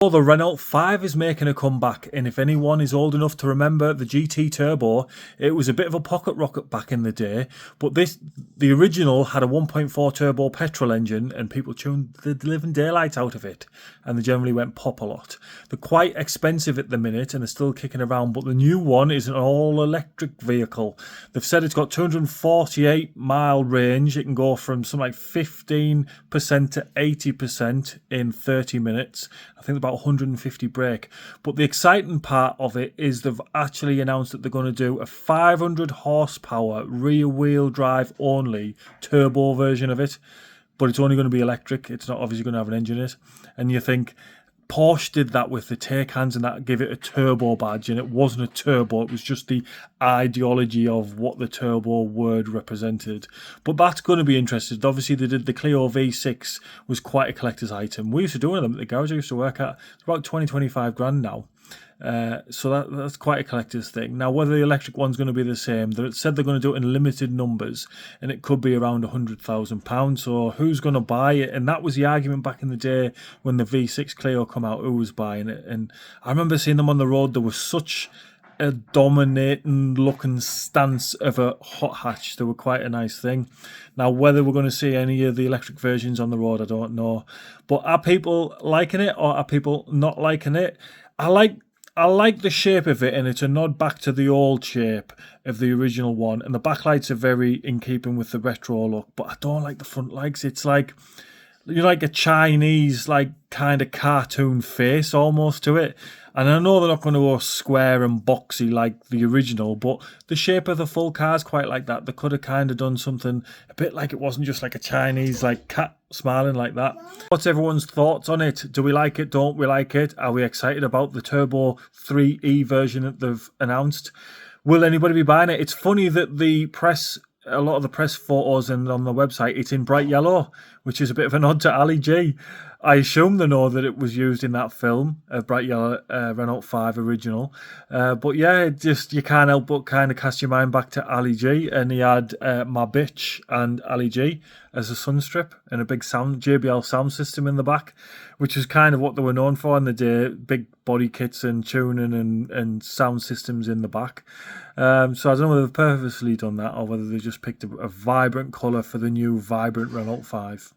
Well, the Renault 5 is making a comeback, and if anyone is old enough to remember the GT Turbo, it was a bit of a pocket rocket back in the day, but the original had a 1.4 turbo petrol engine, and people tuned the living daylight out of it, and they generally went pop a lot. They're quite expensive at the minute, and they're still kicking around, but the new one is an all-electric vehicle. They've said it's got 248-mile range. It can go from something like 15% to 80% in 30 minutes. I think about 150 brake. But the exciting part of it is they've actually announced that they're going to do a 500 horsepower rear wheel drive only turbo version of it. But it's only going to be electric. It's not obviously going to have an engine in it. And you think, Porsche did that with the Taycans and that gave it a turbo badge, and it wasn't a turbo, it was just the ideology of what the turbo word represented. But that's going to be interesting. Obviously, they did the Clio V6, was quite a collector's item. We used to do one of them at the garage I used to work at. It's about 20-25 grand now. So that's quite a collector's thing. Now, whether the electric one's going to be the same, they said they're going to do it in limited numbers, and it could be around £100,000. So who's going to buy it? And that was the argument back in the day when the V6 Clio come out, who was buying it? And I remember seeing them on the road. There was such a dominating looking stance of a hot hatch. They were quite a nice thing. Now, whether we're going to see any of the electric versions on the road, I don't know. But are people liking it, or are people not liking it? I like the shape of it, and it's a nod back to the old shape of the original one, and the backlights are very in keeping with the retro look, but I don't like the front lights. It's like, you're like a Chinese, like, kind of cartoon face almost to it. And I know they're not going to go square and boxy like the original, but the shape of the full car is quite like that. They could have kind of done something a bit like it wasn't just like a Chinese, like, cat smiling like that. What's everyone's thoughts on it? Do we like it? Don't we like it? Are we excited about the Turbo 3E version that they've announced? Will anybody be buying it? It's funny that a lot of the press photos and on the website, it's in bright yellow, which is a bit of a nod to Ali G. I assume they know that it was used in that film, a bright yellow Renault 5 original. But yeah, you can't help but kind of cast your mind back to Ali G. And he had My Bitch and Ali G as a sunstrip and a big JBL sound system in the back, which is kind of what they were known for in the day, big body kits and tuning and sound systems in the back. So I don't know whether they've purposely done that or whether they just picked a vibrant colour for the new vibrant Renault 5.